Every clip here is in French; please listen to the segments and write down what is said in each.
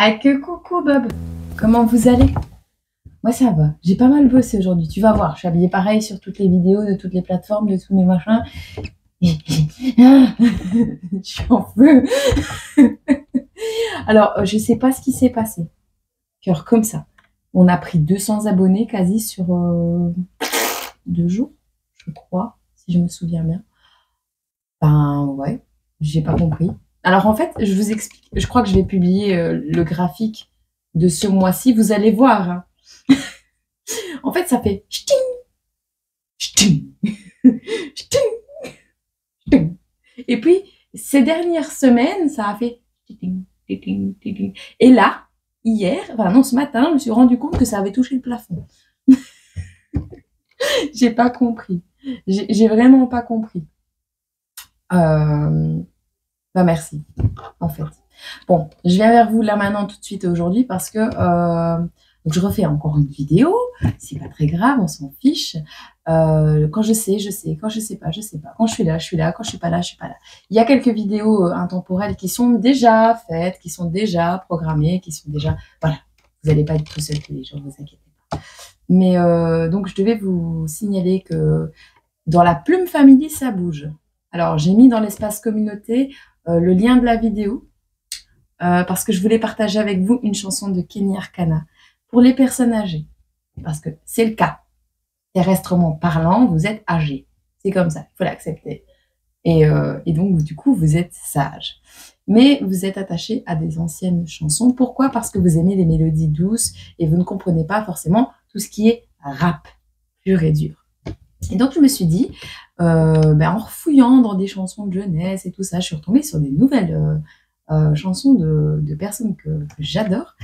Ah que coucou Bob, comment vous allez? Moi ça va, j'ai pas mal bossé aujourd'hui, tu vas voir, je suis habillée pareil sur toutes les vidéos, de toutes les plateformes, de tous mes machins. Je suis en feu. Alors, je sais pas ce qui s'est passé. Cœur comme ça. On a pris 200 abonnés quasi sur 2 jours, je crois, si je me souviens bien. Ben ouais, j'ai pas compris. Alors en fait, je vous explique, je crois que je vais publier le graphique de ce mois-ci, vous allez voir, hein. En fait, ça fait ch'ting, ch'ting, ch'ting, ch'ting. Et puis, ces dernières semaines, ça a fait ch'ting, ch'ting, ch'ting. Et là, hier, enfin non, ce matin, je me suis rendu compte que ça avait touché le plafond. J'ai pas compris. J'ai vraiment pas compris. Bah merci, en fait. Bon, je viens vers vous là maintenant tout de suite aujourd'hui parce que donc je refais encore une vidéo. C'est pas très grave, on s'en fiche. Quand je sais, je sais. Quand je sais pas, je sais pas. Quand je suis là, je suis là. Quand je suis pas là, je suis pas là. Il y a quelques vidéos intemporelles qui sont déjà faites, qui sont déjà programmées, qui sont déjà... Voilà, vous n'allez pas être tout seul tous les jours, vous inquiétez pas. Mais donc, je devais vous signaler que dans la Plume Family, ça bouge. Alors, j'ai mis dans l'espace communauté le lien de la vidéo parce que je voulais partager avec vous une chanson de Kenny Arcana pour les personnes âgées. Parce que c'est le cas. Terrestrement parlant, vous êtes âgé. C'est comme ça, il faut l'accepter. Et donc, du coup, vous êtes sage. Mais vous êtes attaché à des anciennes chansons. Pourquoi? Parce que vous aimez les mélodies douces et vous ne comprenez pas forcément tout ce qui est rap, pur et dur. Et donc, je me suis dit, en refouillant dans des chansons de jeunesse et tout ça, je suis retombée sur des nouvelles chansons de personnes que j'adore.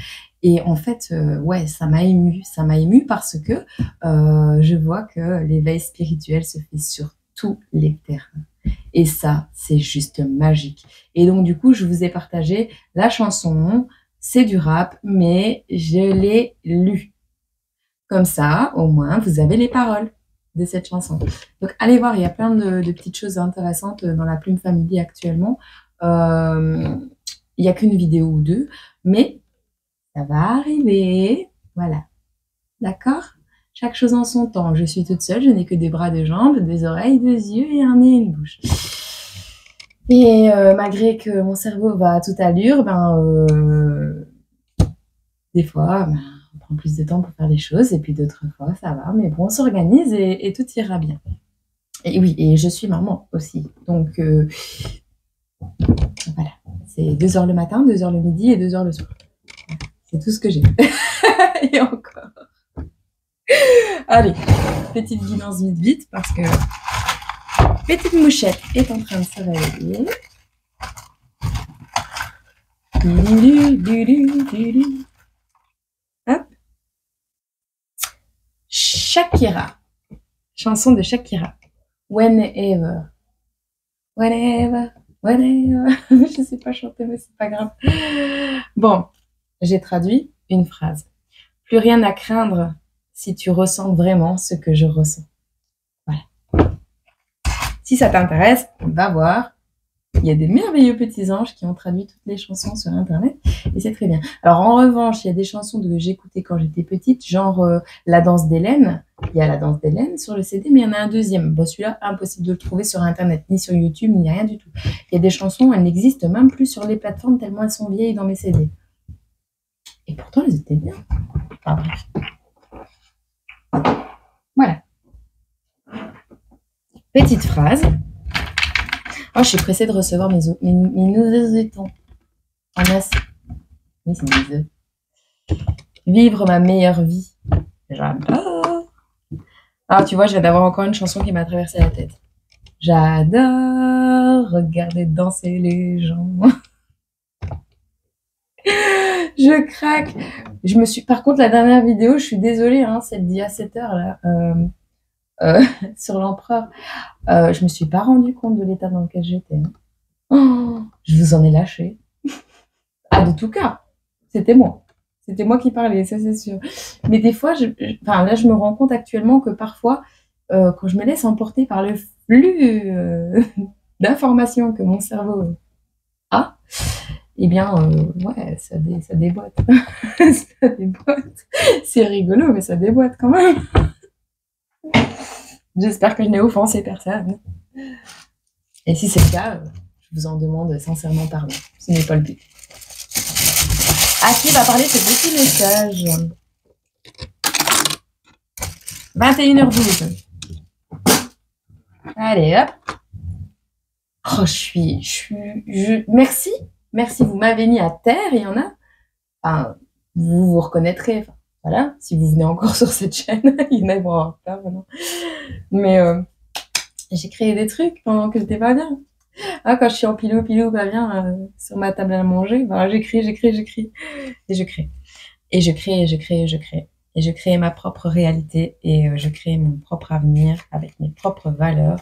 Et en fait, ouais, ça m'a émue. Ça m'a émue parce que je vois que l'éveil spirituel se fait sur tous les terrains. Et ça, c'est juste magique. Et donc, du coup, je vous ai partagé la chanson. C'est du rap, mais je l'ai lue. Comme ça, au moins, vous avez les paroles de cette chanson. Donc, allez voir, il y a plein de petites choses intéressantes dans la Plume Family actuellement. Il n'y a qu'une vidéo ou deux, mais ça va arriver. Voilà. D'accord? Chaque chose en son temps. Je suis toute seule, je n'ai que des bras, des jambes, des oreilles, des yeux et un nez et une bouche. Et malgré que mon cerveau va à toute allure, des fois, on prend plus de temps pour faire les choses, et puis d'autres fois, ça va. Mais bon, on s'organise et tout ira bien. Et oui, et je suis maman aussi. Donc, voilà. C'est 2 heures le matin, 2 heures le midi et 2 heures le soir. C'est tout ce que j'ai. Et encore. Allez, petite guidance vite vite parce que petite mouchette est en train de se réveiller. Hop. Shakira. Chanson de Shakira. Whenever. Whenever. Whenever. Je sais pas chanter, mais c'est pas grave. Bon, j'ai traduit une phrase. Plus rien à craindre si tu ressens vraiment ce que je ressens. Voilà. Si ça t'intéresse, va voir. Il y a des merveilleux petits anges qui ont traduit toutes les chansons sur Internet et c'est très bien. Alors en revanche, il y a des chansons que j'écoutais quand j'étais petite, genre La danse d'Hélène. Il y a La danse d'Hélène sur le CD, mais il y en a un deuxième. Bon, celui-là, impossible de le trouver sur Internet, ni sur YouTube, ni rien du tout. Il y a des chansons, elles n'existent même plus sur les plateformes tellement elles sont vieilles dans mes CD. Et pourtant, elles étaient bien. Enfin bref. Voilà. Petite phrase. Oh, je suis pressée de recevoir mes nouveaux étons. En as. Oui, c'est mes œufs. Vivre ma meilleure vie. J'adore. Ah, tu vois, je viens d'avoir encore une chanson qui m'a traversé la tête. J'adore regarder danser les gens. Je craque. Par contre, la dernière vidéo, je suis désolée, hein, celle d'il y a 7 heures, là, sur l'empereur. Je me suis pas rendu compte de l'état dans lequel j'étais. Hein. Oh, je vous en ai lâché. Ah, de tout cas, c'était moi. C'était moi qui parlais, ça c'est sûr. Mais des fois, là, je me rends compte actuellement que parfois, quand je me laisse emporter par le flux d'informations que mon cerveau a, Eh bien, ouais, ça déboîte. Ça déboîte. C'est rigolo, mais ça déboîte quand même. J'espère que je n'ai offensé personne. Et si c'est le cas, je vous en demande sincèrement pardon. Ce n'est pas le but. À qui va parler ce petit message? 21h12. Allez, hop. Oh, merci. Merci, vous m'avez mis à terre, il y en a. Enfin, vous vous reconnaîtrez. Enfin, voilà, si vous venez encore sur cette chaîne, il y en a vont avoir peur maintenant. Mais j'ai créé des trucs pendant que j'étais pas bien. Ah, quand je suis en pilou, pas bien, sur ma table à manger, ben, j'écris. Et je crée. Et je crée, et je crée, et je crée. Et je crée ma propre réalité et je crée mon propre avenir avec mes propres valeurs.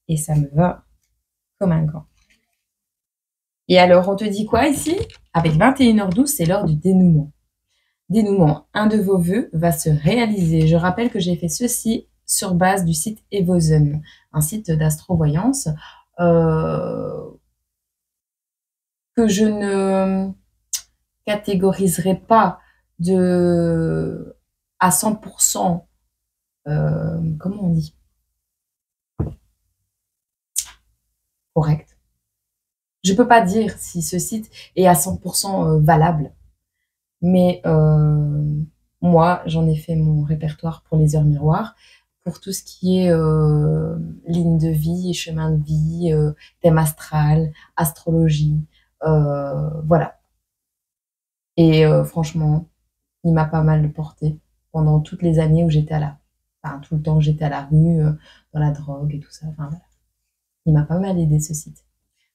Et ça me va comme un gant. Et alors, on te dit quoi ici? Avec 21h12, c'est l'heure du dénouement. Dénouement, un de vos vœux va se réaliser. Je rappelle que j'ai fait ceci sur base du site Evozen, un site d'astrovoyance que je ne catégoriserai pas de à 100%, comment on dit, correct. Je peux pas dire si ce site est à 100% valable, mais moi, j'en ai fait mon répertoire pour les heures miroirs, pour tout ce qui est ligne de vie, chemin de vie, thème astral, astrologie, voilà. Et franchement, il m'a pas mal porté pendant toutes les années où j'étais enfin, tout le temps où j'étais à la rue, dans la drogue et tout ça. Enfin, voilà. Il m'a pas mal aidé ce site.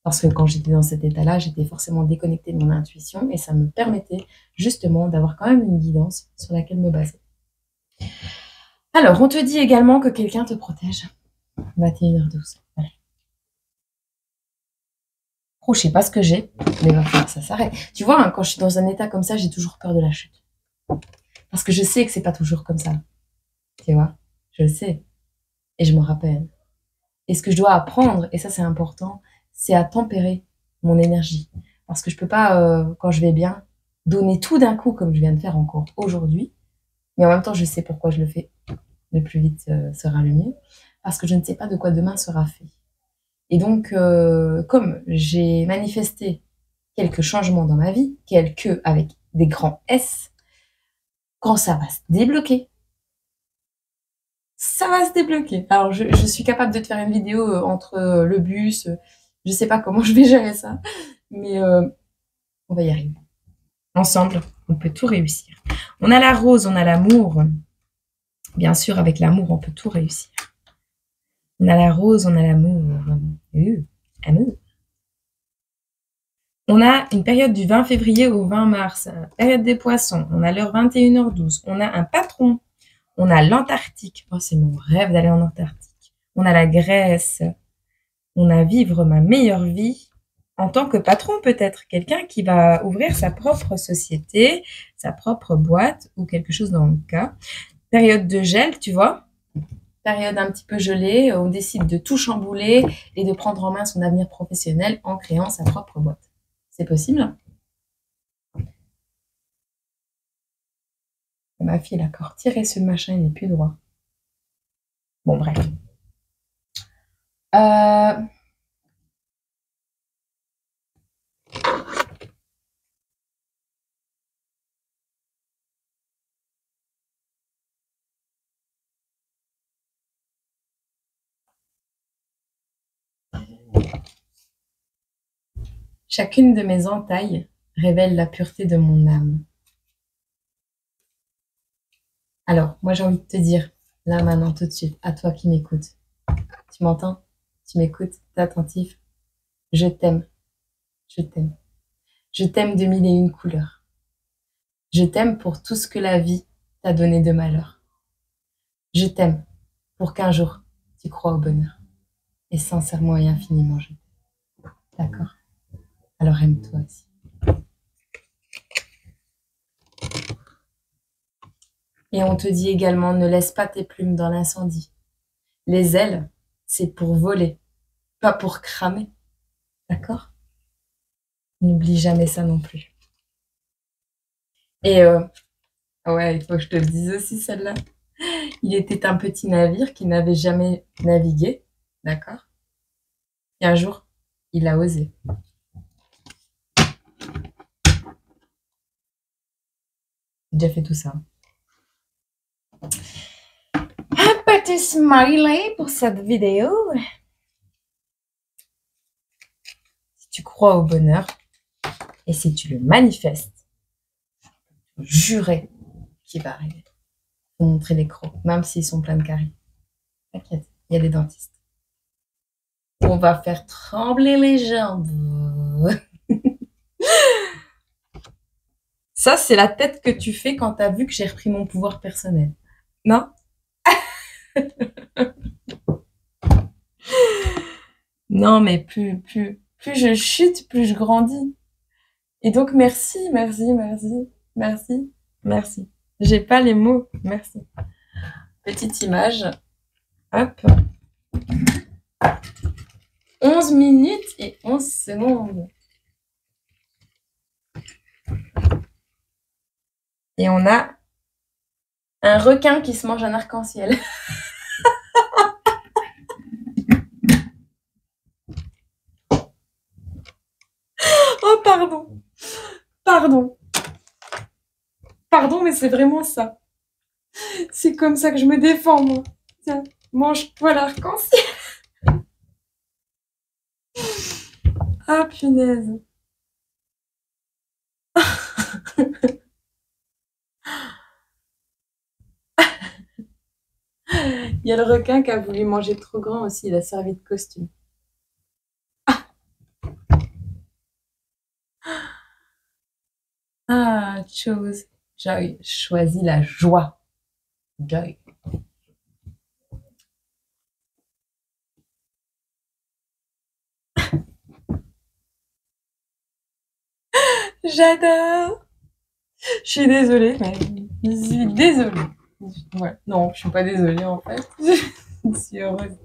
Parce que quand j'étais dans cet état-là, j'étais forcément déconnectée de mon intuition et ça me permettait justement d'avoir quand même une guidance sur laquelle me baser. Alors, on te dit également que quelqu'un te protège. 21h12. Voilà. Oh, je sais pas ce que j'ai, mais il va falloir que ça s'arrête. Tu vois, hein, quand je suis dans un état comme ça, j'ai toujours peur de la chute. Parce que je sais que c'est pas toujours comme ça. Tu vois, je le sais. Et je me rappelle. Et ce que je dois apprendre, et ça c'est important, c'est à tempérer mon énergie. Parce que je peux pas, quand je vais bien, donner tout d'un coup comme je viens de faire encore aujourd'hui. Mais en même temps, je sais pourquoi je le fais. Le plus vite sera le mieux. Parce que je ne sais pas de quoi demain sera fait. Et donc, comme j'ai manifesté quelques changements dans ma vie, quelques avec des grands S, quand ça va se débloquer, ça va se débloquer. Alors, je suis capable de te faire une vidéo entre le bus, je sais pas comment je vais gérer ça, mais on va y arriver. Ensemble, on peut tout réussir. On a la rose, on a l'amour. Bien sûr, avec l'amour, on peut tout réussir. On a la rose, on a l'amour. Amour. On a une période du 20 février au 20 mars, période des poissons. On a l'heure 21h12. On a un patron. On a l'Antarctique. Oh, c'est mon rêve d'aller en Antarctique. On a la Grèce. On a vivre ma meilleure vie en tant que patron peut-être. Quelqu'un qui va ouvrir sa propre société, sa propre boîte ou quelque chose dans le cas. Période de gel, tu vois. Période un petit peu gelée. On décide de tout chambouler et de prendre en main son avenir professionnel en créant sa propre boîte. C'est possible? Ma fille, elle a encore tiré ce machin, il n'est plus droit. Bon, bref. Chacune de mes entailles révèle la pureté de mon âme. Alors, moi j'ai envie de te dire, là maintenant tout de suite, à toi qui m'écoutes. Tu m'entends? Tu m'écoutes? T'es attentif? Je t'aime. Je t'aime. Je t'aime de mille et une couleurs. Je t'aime pour tout ce que la vie t'a donné de malheur. Je t'aime pour qu'un jour tu crois au bonheur. Et sincèrement et infiniment, je t'aime. D'accord? Alors aime-toi aussi. Et on te dit également, ne laisse pas tes plumes dans l'incendie. Les ailes, c'est pour voler, pas pour cramer. D'accord? N'oublie jamais ça non plus. Et ouais, il faut que je te le dise aussi celle-là. Il était un petit navire qui n'avait jamais navigué, d'accord? Et un jour, il a osé. J'ai déjà fait tout ça. Un petit smiley pour cette vidéo. Si tu crois au bonheur et si tu le manifestes, jurez qu'il va arriver. Faut montrer les crocs, même s'ils sont pleins de caries. T'inquiète, il y a des dentistes. On va faire trembler les jambes. Ça, c'est la tête que tu fais quand tu as vu que j'ai repris mon pouvoir personnel. Non? Non, mais plus je chute, plus je grandis. Et donc, merci, merci, merci, merci, merci. J'ai pas les mots. Merci. Petite image. Hop. 11 minutes et 11 secondes. Et on a un requin qui se mange un arc-en-ciel. Oh, pardon. Pardon. Pardon, mais c'est vraiment ça. C'est comme ça que je me défends, moi. Tiens, mange-toi l'arc-en-ciel. Ah, punaise. Il y a le requin qui a voulu manger trop grand aussi. Il a servi de costume. Ah, chose. Joy. Choisis la joie. Joy. J'adore. Je suis désolée, mais je suis désolée. Ouais. Non, je suis pas désolée en fait. Je suis heureuse.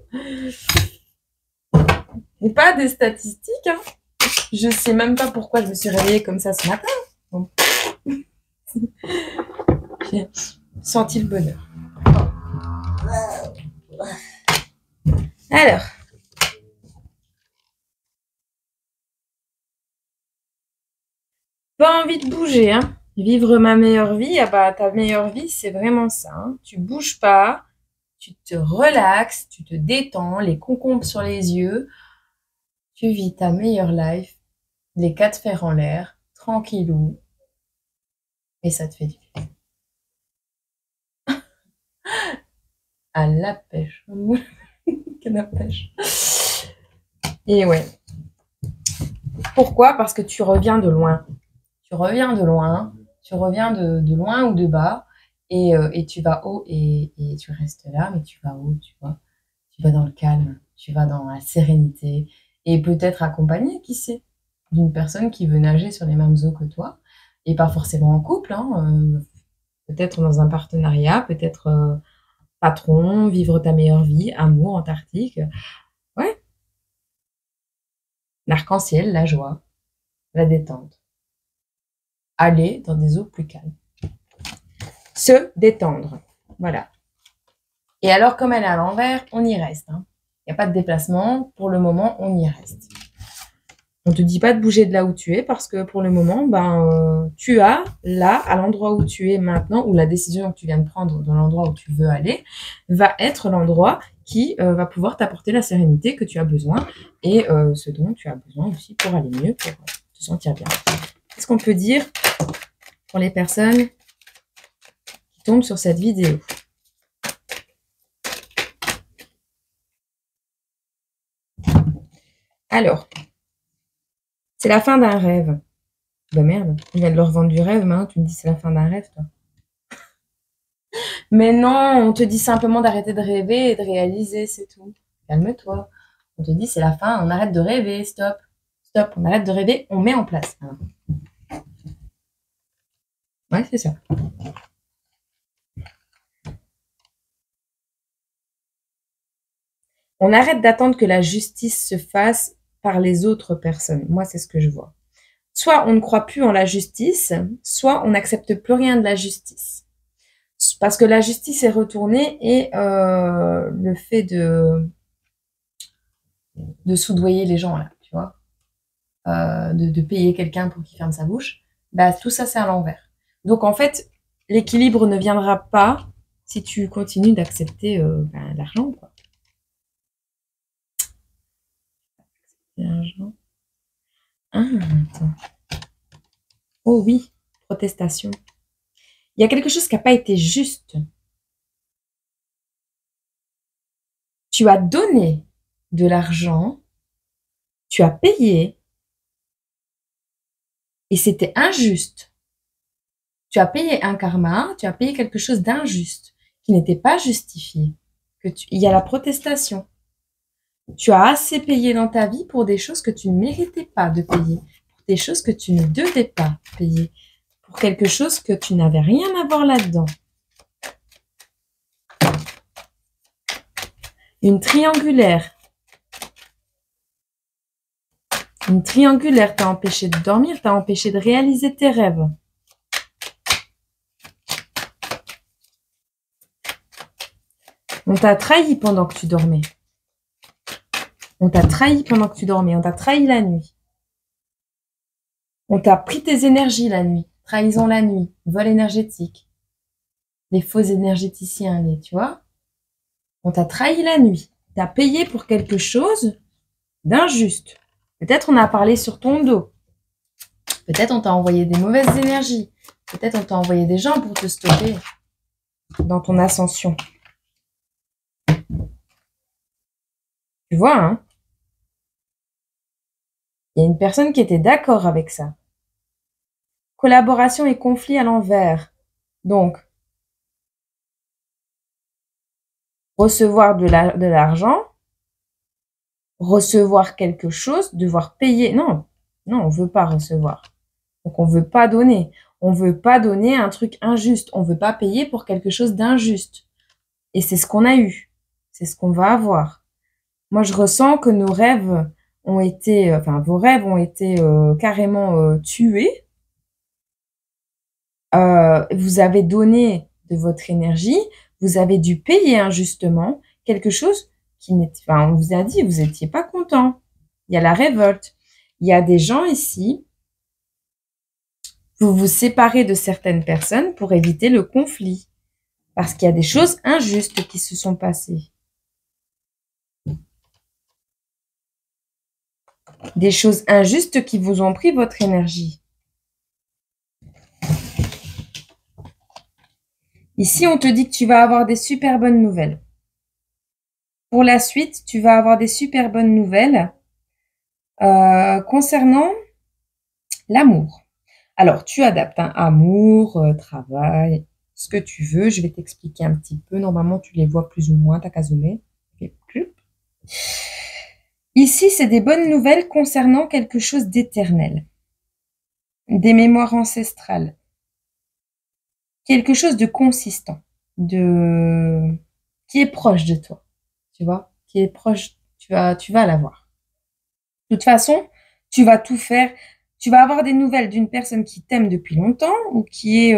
Et pas des statistiques, hein. Je sais même pas pourquoi je me suis réveillée comme ça ce matin. Bon. J'ai senti le bonheur. Alors. Pas envie de bouger, hein. Vivre ma meilleure vie, ah bah ta meilleure vie, c'est vraiment ça, hein. Tu bouges pas, tu te relaxes, tu te détends, les concombres sur les yeux, tu vis ta meilleure life, les quatre fers en l'air, tranquillou, et ça te fait du bien. À la pêche. Canne à pêche. Et ouais. Pourquoi? Parce que tu reviens de loin. Tu reviens de loin, tu reviens de loin ou de bas, et tu vas haut et tu restes là, mais tu vas haut, tu vois. Tu vas dans le calme, tu vas dans la sérénité, et peut-être accompagné, qui sait, d'une personne qui veut nager sur les mêmes eaux que toi, et pas forcément en couple, hein, peut-être dans un partenariat, peut-être patron, vivre ta meilleure vie, amour, Antarctique. Ouais, l'arc-en-ciel, la joie, la détente. Aller dans des eaux plus calmes. Se détendre. Voilà. Et alors, comme elle est à l'envers, on y reste, hein. Il n'y a pas de déplacement. Pour le moment, on y reste. On ne te dit pas de bouger de là où tu es parce que pour le moment, tu as là, à l'endroit où tu es maintenant, ou la décision que tu viens de prendre dans l'endroit où tu veux aller, va être l'endroit qui va pouvoir t'apporter la sérénité que tu as besoin et ce dont tu as besoin aussi pour aller mieux, pour te sentir bien. Qu'est-ce qu'on peut dire pour les personnes qui tombent sur cette vidéo? Alors, c'est la fin d'un rêve. Bah merde, je viens de leur vendre du rêve, maintenant tu me dis c'est la fin d'un rêve, toi. Mais non, on te dit simplement d'arrêter de rêver et de réaliser, c'est tout. Calme-toi. On te dit c'est la fin, on arrête de rêver, stop. Stop, on arrête de rêver, on met en place. Ouais, c'est ça. On arrête d'attendre que la justice se fasse par les autres personnes. Moi, c'est ce que je vois. Soit on ne croit plus en la justice, soit on n'accepte plus rien de la justice. Parce que la justice est retournée et le fait de soudoyer les gens, là, tu vois, de payer quelqu'un pour qu'il ferme sa bouche, bah, tout ça, c'est à l'envers. Donc, en fait, l'équilibre ne viendra pas si tu continues d'accepter l'argent, quoi. L'argent. Ah, attends. Oh oui, protestation. Il y a quelque chose qui n'a pas été juste. Tu as donné de l'argent, tu as payé, et c'était injuste. Tu as payé un karma, tu as payé quelque chose d'injuste, qui n'était pas justifié. Il y a la protestation. Tu as assez payé dans ta vie pour des choses que tu ne méritais pas de payer, pour des choses que tu ne devais pas payer, pour quelque chose que tu n'avais rien à voir là-dedans. Une triangulaire. Une triangulaire t'a empêché de dormir, t'a empêché de réaliser tes rêves. On t'a trahi pendant que tu dormais. On t'a trahi pendant que tu dormais. On t'a trahi la nuit. On t'a pris tes énergies la nuit. Trahison la nuit. Vol énergétique. Les faux énergéticiens, tu vois. On t'a trahi la nuit. T'as payé pour quelque chose d'injuste. Peut-être on a parlé sur ton dos. Peut-être on t'a envoyé des mauvaises énergies. Peut-être on t'a envoyé des gens pour te stopper dans ton ascension. Tu vois, hein? Il y a une personne qui était d'accord avec ça. Collaboration et conflit à l'envers. Donc, recevoir de l'argent, recevoir quelque chose, devoir payer. Non, non, on veut pas recevoir. Donc, on veut pas donner. On veut pas donner un truc injuste. On veut pas payer pour quelque chose d'injuste. Et c'est ce qu'on a eu. C'est ce qu'on va avoir. Moi, je ressens que nos rêves ont été, enfin, vos rêves ont été carrément tués. Vous avez donné de votre énergie, vous avez dû payer injustement quelque chose qui n'était, enfin, on vous a dit, vous n'étiez pas content. Il y a la révolte. Il y a des gens ici, vous vous séparez de certaines personnes pour éviter le conflit. Parce qu'il y a des choses injustes qui se sont passées. Des choses injustes qui vous ont pris votre énergie. Ici, on te dit que tu vas avoir des super bonnes nouvelles. Pour la suite, tu vas avoir des super bonnes nouvelles concernant l'amour. Alors, tu adaptes, hein, amour, travail, ce que tu veux. Je vais t'expliquer un petit peu. Normalement, tu les vois plus ou moins, t'as qu'à zoomer. Ici, c'est des bonnes nouvelles concernant quelque chose d'éternel. Des mémoires ancestrales. Quelque chose de consistant, qui est proche de toi, tu vois, qui est proche, tu vas l'avoir. De toute façon, tu vas tout faire, tu vas avoir des nouvelles d'une personne qui t'aime depuis longtemps ou qui est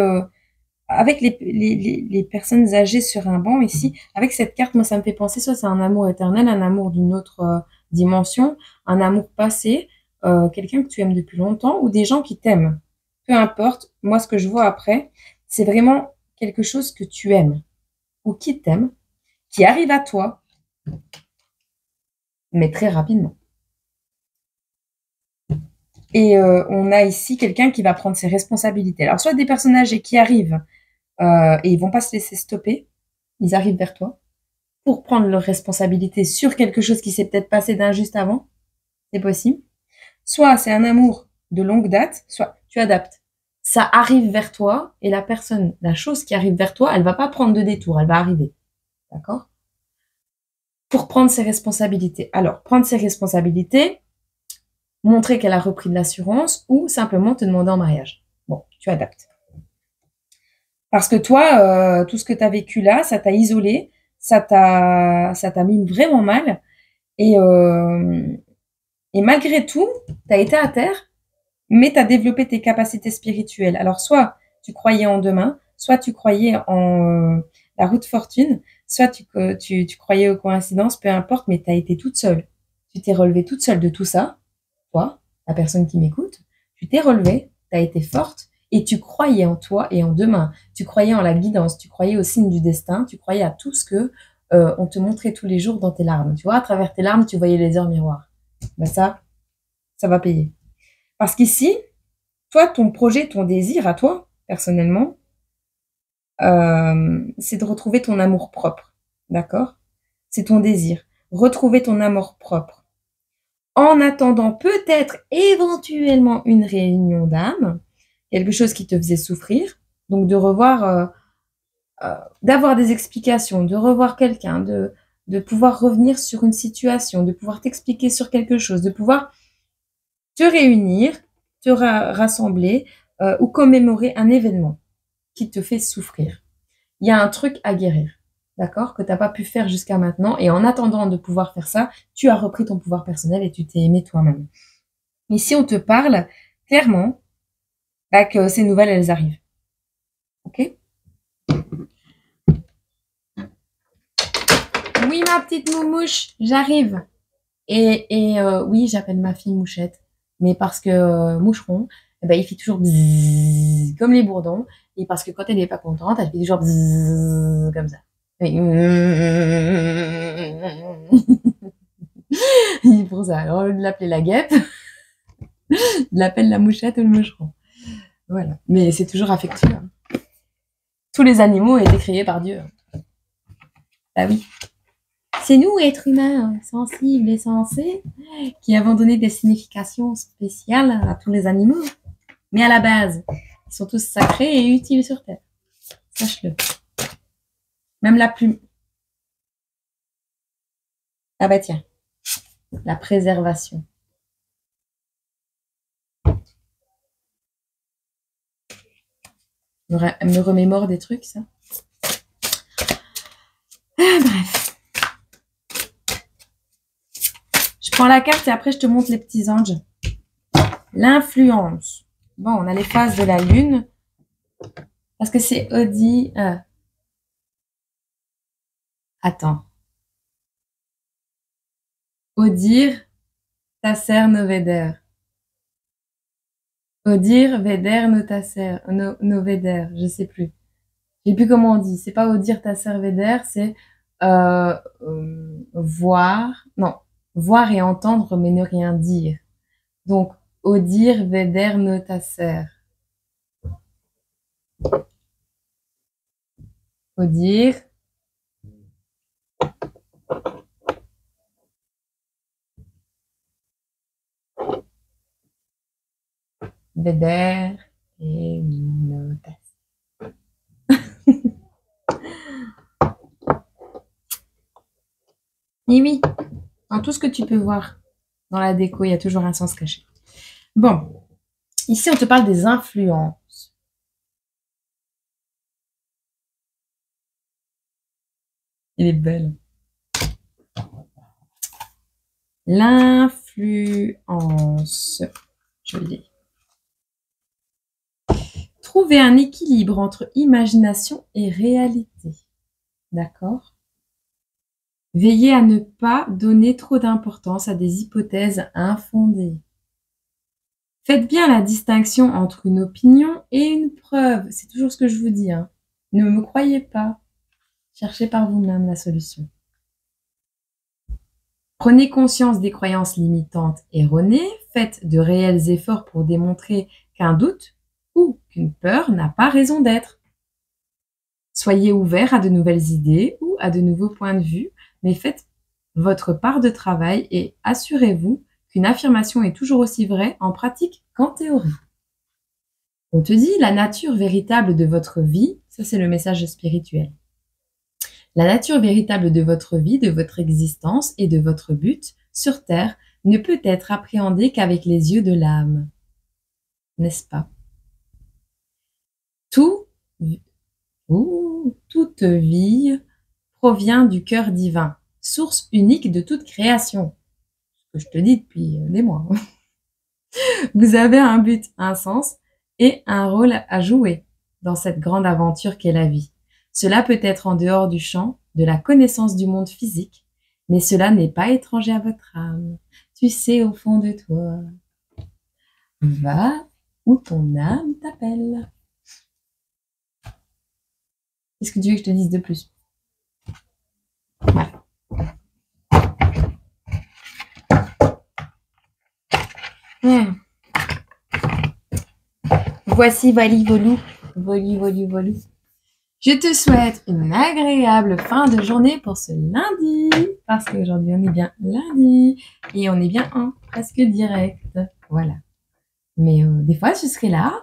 avec les personnes âgées sur un banc ici. Avec cette carte, moi, ça me fait penser, soit c'est un amour éternel, un amour d'une autre dimension, un amour passé, quelqu'un que tu aimes depuis longtemps ou des gens qui t'aiment. Peu importe, moi, ce que je vois après, c'est vraiment quelque chose que tu aimes ou qui t'aime, qui arrive à toi, mais très rapidement. Et on a ici quelqu'un qui va prendre ses responsabilités. Alors, soit des personnes âgées qui arrivent et ils vont pas se laisser stopper, ils arrivent vers toi pour prendre leurs responsabilités sur quelque chose qui s'est peut-être passé d'injuste avant, c'est possible. Soit c'est un amour de longue date, soit tu adaptes. Ça arrive vers toi et la chose qui arrive vers toi, elle va pas prendre de détour, elle va arriver. D'accord? Pour prendre ses responsabilités. Alors, prendre ses responsabilités, montrer qu'elle a repris de l'assurance ou simplement te demander en mariage. Bon, tu adaptes. Parce que toi, tout ce que tu as vécu là, ça t'a isolé, ça t'a mis vraiment mal. Et malgré tout, tu as été à terre mais tu as développé tes capacités spirituelles. Alors, soit tu croyais en demain, soit tu croyais en la route fortune, soit tu croyais aux coïncidences, peu importe, mais tu as été toute seule. Tu t'es relevée toute seule de tout ça, toi, la personne qui m'écoute, tu t'es relevée, tu as été forte, et tu croyais en toi et en demain. Tu croyais en la guidance, tu croyais au signe du destin, tu croyais à tout ce que on te montrait tous les jours dans tes larmes. Tu vois, à travers tes larmes, tu voyais les heures miroirs. Ben ça va payer. Parce qu'ici, toi, ton projet, ton désir à toi, personnellement, c'est de retrouver ton amour propre. D'accord? C'est ton désir. Retrouver ton amour propre. En attendant peut-être éventuellement une réunion d'âme, quelque chose qui te faisait souffrir, donc de revoir, d'avoir des explications, de revoir quelqu'un, de pouvoir revenir sur une situation, de pouvoir t'expliquer sur quelque chose, de pouvoir te réunir, te rassembler ou commémorer un événement qui te fait souffrir. Il y a un truc à guérir, d'accord, que tu n'as pas pu faire jusqu'à maintenant. Et en attendant de pouvoir faire ça, tu as repris ton pouvoir personnel et tu t'es aimé toi-même. Ici, on te parle clairement que ces nouvelles, elles arrivent. Ok? Oui, ma petite moumouche, j'arrive. Et oui, j'appelle ma fille Mouchette. Mais parce que Moucheron, eh ben, il fait toujours bzzz, comme les bourdons. Et parce que quand elle n'est pas contente, elle fait toujours bzzz, comme ça. Et pour ça, alors, au lieu de l'appeler la guêpe, je l'appelle la mouchette ou le moucheron. Voilà. Mais c'est toujours affectueux. Hein. Tous les animaux ont été créés par Dieu. Bah oui. C'est nous, êtres humains, sensibles et sensés, qui avons donné des significations spéciales à tous les animaux. Mais à la base, ils sont tous sacrés et utiles sur Terre. Sache-le. Même la plume. Ah bah tiens, la préservation. Elle me remémore des trucs, ça. Ah, bref. Je prends la carte et après je te montre les petits anges. L'influence. Bon, on a les phases de la lune. Parce que c'est Audi. Attends. Odir, Tasser, Noveder. Odir, Veder, Notasser, Noveder. Je sais plus. Je sais plus comment on dit. C'est pas Odir, Tasser, Veder, c'est voir. Non. Voir et entendre, mais ne rien dire. Donc, Odir, Veder, Notasser. Odir. Veder et Notasser. Et oui, dans tout ce que tu peux voir dans la déco, il y a toujours un sens caché. Bon, ici on te parle des influences. Elle est belle. L'influence. Je l'ai. Trouver un équilibre entre imagination et réalité. D'accord? Veillez à ne pas donner trop d'importance à des hypothèses infondées. Faites bien la distinction entre une opinion et une preuve. C'est toujours ce que je vous dis. Hein. Ne me croyez pas. Cherchez par vous-même la solution. Prenez conscience des croyances limitantes erronées. Faites de réels efforts pour démontrer qu'un doute ou qu'une peur n'a pas raison d'être. Soyez ouvert à de nouvelles idées ou à de nouveaux points de vue, mais faites votre part de travail et assurez-vous qu'une affirmation est toujours aussi vraie en pratique qu'en théorie. On te dit la nature véritable de votre vie, ça c'est le message spirituel. La nature véritable de votre vie, de votre existence et de votre but sur Terre ne peut être appréhendée qu'avec les yeux de l'âme. N'est-ce pas? Toute vie provient du cœur divin, source unique de toute création. Ce que je te dis depuis des mois. Vous avez un but, un sens et un rôle à jouer dans cette grande aventure qu'est la vie. Cela peut être en dehors du champ de la connaissance du monde physique, mais cela n'est pas étranger à votre âme. Tu sais au fond de toi, va où ton âme t'appelle. Qu'est-ce que tu veux que je te dise de plus? Voilà. Voici Vali Volou. Volu. Je te souhaite une agréable fin de journée pour ce lundi, parce qu'aujourd'hui on est bien lundi et on est bien en presque direct. Voilà. Mais des fois je serai là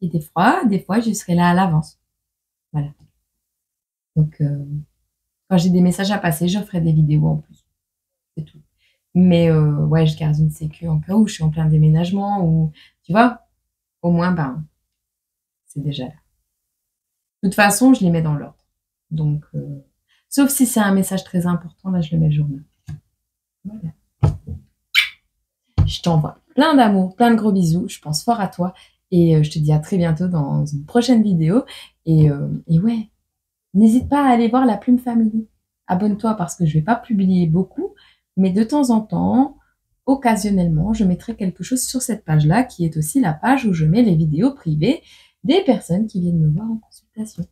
et des fois je serai là à l'avance. Voilà. Donc quand j'ai des messages à passer, je ferai des vidéos en plus. C'est tout. Mais ouais, je garde une sécu en cas où je suis en plein déménagement ou tu vois, au moins ben c'est déjà là. De toute façon, je les mets dans l'ordre. Donc, sauf si c'est un message très important, là, je le mets le journal. Voilà. Je t'envoie plein d'amour, plein de gros bisous. Je pense fort à toi. Et je te dis à très bientôt dans une prochaine vidéo. Et ouais, n'hésite pas à aller voir la Plume Family. Abonne-toi parce que je ne vais pas publier beaucoup. Mais de temps en temps, occasionnellement, je mettrai quelque chose sur cette page-là, qui est aussi la page où je mets les vidéos privées des personnes qui viennent me voir en consultation.